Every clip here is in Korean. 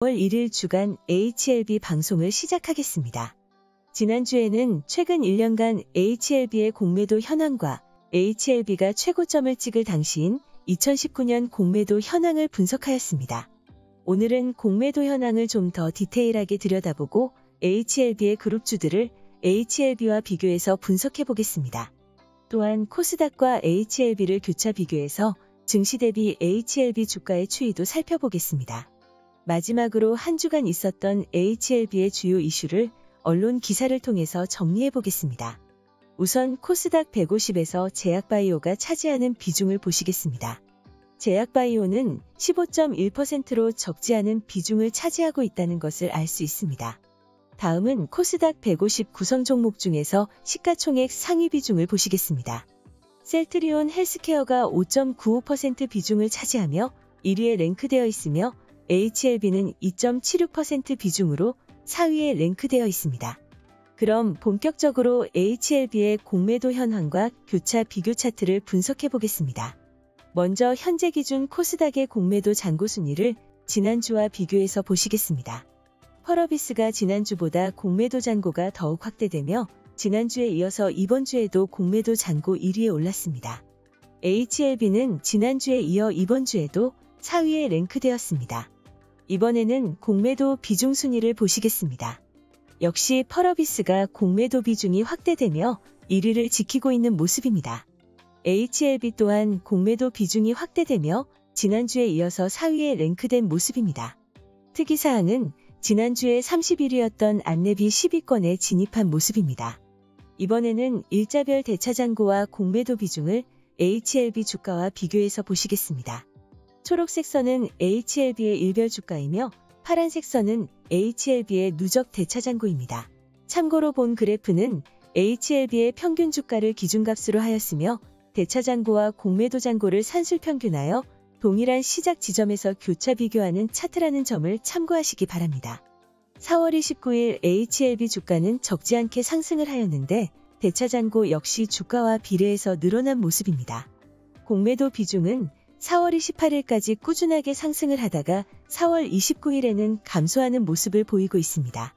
5월 1일 주간 HLB 방송을 시작하겠습니다. 지난주에는 최근 1년간 HLB의 공매도 현황과 HLB가 최고점을 찍을 당시인 2019년 공매도 현황을 분석하였습니다. 오늘은 공매도 현황을 좀 더 디테일하게 들여다보고 HLB의 그룹주들을 HLB와 비교해서 분석해 보겠습니다. 또한 코스닥과 HLB를 교차 비교해서 증시 대비 HLB 주가의 추이도 살펴보겠습니다. 마지막으로 한 주간 있었던 HLB의 주요 이슈를 언론 기사를 통해서 정리해 보겠습니다. 우선 코스닥 150에서 제약바이오가 차지하는 비중을 보시겠습니다. 제약바이오는 15.1%로 적지 않은 비중을 차지하고 있다는 것을 알 수 있습니다. 다음은 코스닥 150 구성 종목 중에서 시가총액 상위 비중을 보시겠습니다. 셀트리온 헬스케어가 5.95% 비중을 차지하며 1위에 랭크되어 있으며 HLB는 2.76% 비중으로 4위에 랭크되어 있습니다. 그럼 본격적으로 HLB의 공매도 현황과 교차 비교 차트를 분석해 보겠습니다. 먼저 현재 기준 코스닥의 공매도 잔고 순위를 지난주와 비교해서 보시겠습니다. 펄어비스가 지난주보다 공매도 잔고가 더욱 확대되며 지난주에 이어서 이번 주에도 공매도 잔고 1위에 올랐습니다. HLB는 지난주에 이어 이번 주에도 4위에 랭크되었습니다. 이번에는 공매도 비중 순위를 보시겠습니다. 역시 펄어비스가 공매도 비중이 확대되며 1위를 지키고 있는 모습입니다. HLB 또한 공매도 비중이 확대되며 지난주에 이어서 4위에 랭크된 모습입니다. 특이사항은 지난주에 31위였던 안내비 10위권에 진입한 모습입니다. 이번에는 일자별 대차잔고와 공매도 비중을 HLB 주가와 비교해서 보시겠습니다. 초록색 선은 HLB의 일별 주가이며 파란색 선은 HLB의 누적 대차잔고입니다. 참고로 본 그래프는 HLB의 평균 주가를 기준값으로 하였으며 대차잔고와 공매도 잔고를 산술평균하여 동일한 시작 지점에서 교차 비교하는 차트라는 점을 참고하시기 바랍니다. 4월 29일 HLB 주가는 적지 않게 상승을 하였는데 대차잔고 역시 주가와 비례해서 늘어난 모습입니다. 공매도 비중은 4월 28일까지 꾸준하게 상승을 하다가 4월 29일에는 감소하는 모습을 보이고 있습니다.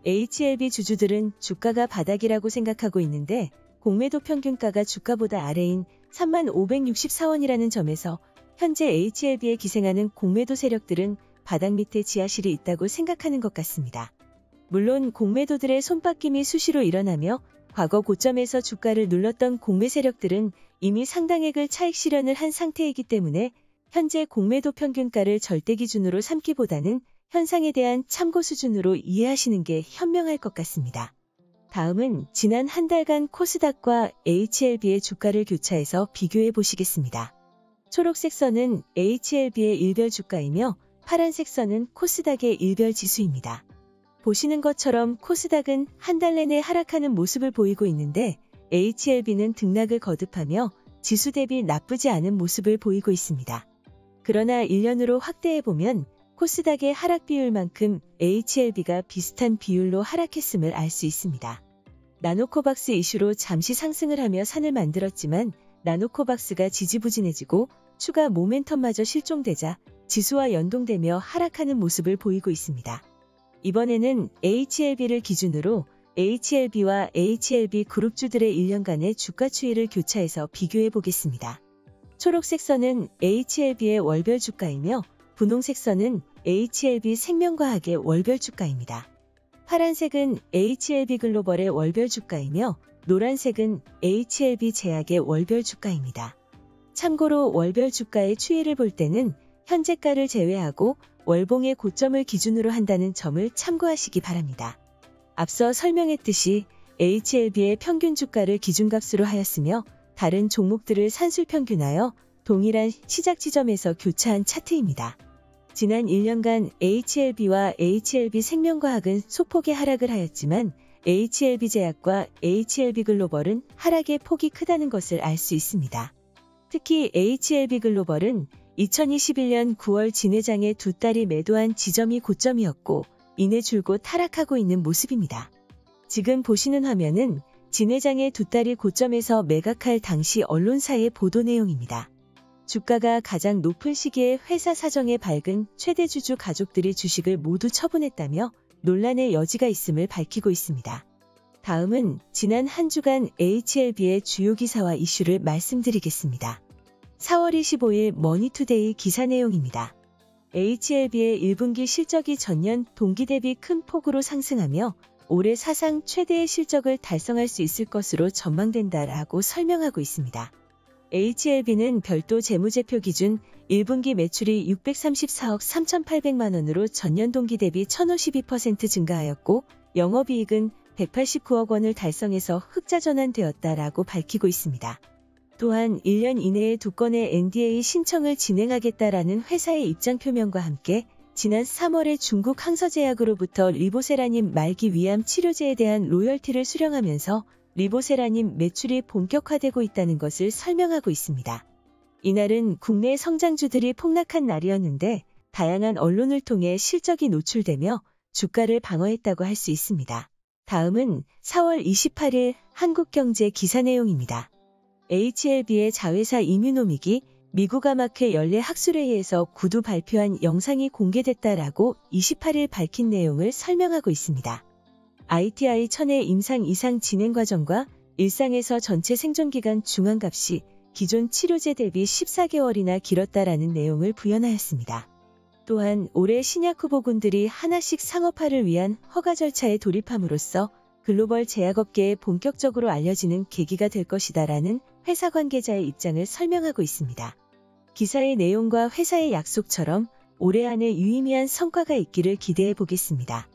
HLB 주주들은 주가가 바닥이라고 생각하고 있는데 공매도 평균가가 주가보다 아래인 3564원이라는 점에서 현재 HLB에 기생하는 공매도 세력들은 바닥 밑에 지하실이 있다고 생각하는 것 같습니다. 물론 공매도들의 손바뀜이 수시로 일어나며 과거 고점에서 주가를 눌렀던 공매 세력들은 이미 상당액을 차익 실현을 한 상태이기 때문에 현재 공매도 평균가를 절대 기준으로 삼기보다는 현상에 대한 참고 수준으로 이해하시는 게 현명할 것 같습니다. 다음은 지난 한 달간 코스닥과 HLB의 주가를 교차해서 비교해 보시겠습니다. 초록색 선은 HLB의 일별 주가이며 파란색 선은 코스닥의 일별 지수입니다. 보시는 것처럼 코스닥은 한 달 내내 하락하는 모습을 보이고 있는데 HLB는 등락을 거듭하며 지수 대비 나쁘지 않은 모습을 보이고 있습니다. 그러나 1년으로 확대해보면 코스닥의 하락 비율만큼 HLB가 비슷한 비율로 하락했음을 알 수 있습니다. 나노코박스 이슈로 잠시 상승을 하며 산을 만들었지만 나노코박스가 지지부진해지고 추가 모멘텀마저 실종되자 지수와 연동되며 하락하는 모습을 보이고 있습니다. 이번에는 HLB를 기준으로 HLB와 HLB 그룹주들의 1년간의 주가 추이를 교차해서 비교해 보겠습니다. 초록색 선은 HLB의 월별 주가이며 분홍색 선은 HLB 생명과학의 월별 주가입니다. 파란색은 HLB 글로벌의 월별 주가이며 노란색은 HLB 제약의 월별 주가입니다. 참고로 월별 주가의 추이를 볼 때는 현재가를 제외하고 월봉의 고점을 기준으로 한다는 점을 참고하시기 바랍니다. 앞서 설명했듯이 HLB의 평균 주가를 기준값으로 하였으며 다른 종목들을 산술평균하여 동일한 시작 지점에서 교차한 차트입니다. 지난 1년간 HLB와 HLB 생명과학은 소폭의 하락을 하였지만 HLB 제약과 HLB 글로벌은 하락의 폭이 크다는 것을 알 수 있습니다. 특히 HLB 글로벌은 2021년 9월 진회장에 두 달이 매도한 지점이 고점이었고 이내 줄곧 하락하고 있는 모습입니다. 지금 보시는 화면은 진회장의 두 달이 고점에서 매각할 당시 언론사의 보도 내용입니다. 주가가 가장 높은 시기에 회사 사정에 밝은 최대 주주 가족들이 주식을 모두 처분했다며 논란의 여지가 있음을 밝히고 있습니다. 다음은 지난 한 주간 HLB의 주요 기사와 이슈를 말씀드리겠습니다. 4월 25일 머니투데이 기사 내용입니다. HLB의 1분기 실적이 전년 동기 대비 큰 폭으로 상승하며 올해 사상 최대의 실적을 달성할 수 있을 것으로 전망된다라고 설명하고 있습니다. HLB는 별도 재무제표 기준 1분기 매출이 634억 3,800만 원으로 전년 동기 대비 1,052% 증가하였고 영업이익은 189억 원을 달성해서 흑자 전환되었다라고 밝히고 있습니다. 또한 1년 이내에 2건의 NDA 신청을 진행하겠다라는 회사의 입장 표명과 함께 지난 3월에 중국 항서제약으로부터 리보세라님 말기 위암 치료제에 대한 로열티를 수령하면서 리보세라님 매출이 본격화되고 있다는 것을 설명하고 있습니다. 이날은 국내 성장주들이 폭락한 날이었는데 다양한 언론을 통해 실적이 노출되며 주가를 방어했다고 할 수 있습니다. 다음은 4월 28일 한국경제 기사 내용입니다. HLB의 자회사 이뮤노믹이 미국 암학회 연례 학술회의에서 구두 발표한 영상이 공개됐다라고 28일 밝힌 내용을 설명하고 있습니다. ITI 1000의 임상 이상 진행 과정과 일상에서 전체 생존기간 중앙값이 기존 치료제 대비 14개월이나 길었다라는 내용을 부연하였습니다. 또한 올해 신약 후보군들이 하나씩 상업화를 위한 허가 절차에 돌입함으로써 글로벌 제약업계에 본격적으로 알려지는 계기가 될 것이다라는 회사 관계자의 입장을 설명하고 있습니다. 기사의 내용과 회사의 약속처럼 올해 안에 유의미한 성과가 있기를 기대해 보겠습니다.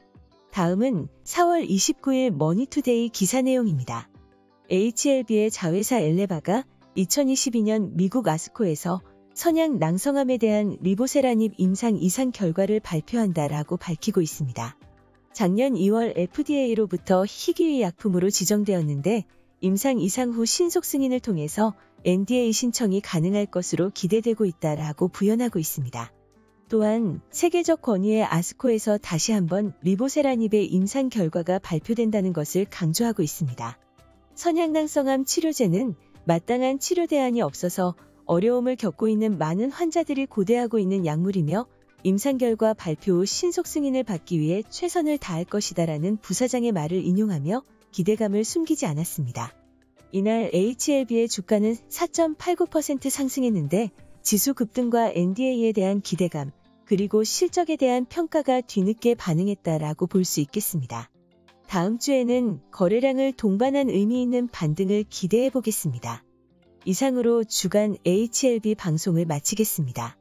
다음은 4월 29일 머니투데이 기사 내용입니다. HLB의 자회사 엘레바가 2022년 미국 아스코에서 선양 낭성암에 대한 리보세라닙 임상 이상 결과를 발표한다라고 밝히고 있습니다. 작년 2월 FDA로부터 희귀의 약품으로 지정되었는데 임상 이상 후 신속 승인을 통해서 NDA 신청이 가능할 것으로 기대되고 있다라고 부연하고 있습니다. 또한 세계적 권위의 아스코에서 다시 한번 리보세라닙의 임상 결과가 발표된다는 것을 강조하고 있습니다. 선양낭성암 치료제는 마땅한 치료 대안이 없어서 어려움을 겪고 있는 많은 환자들이 고대하고 있는 약물이며 임상 결과 발표 후 신속 승인을 받기 위해 최선을 다할 것이다라는 부사장의 말을 인용하며 기대감을 숨기지 않았습니다. 이날 HLB의 주가는 4.89% 상승했는데 지수 급등과 NDA에 대한 기대감, 그리고 실적에 대한 평가가 뒤늦게 반응했다라고 볼 수 있겠습니다. 다음 주에는 거래량을 동반한 의미 있는 반등을 기대해 보겠습니다. 이상으로 주간 HLB 방송을 마치겠습니다.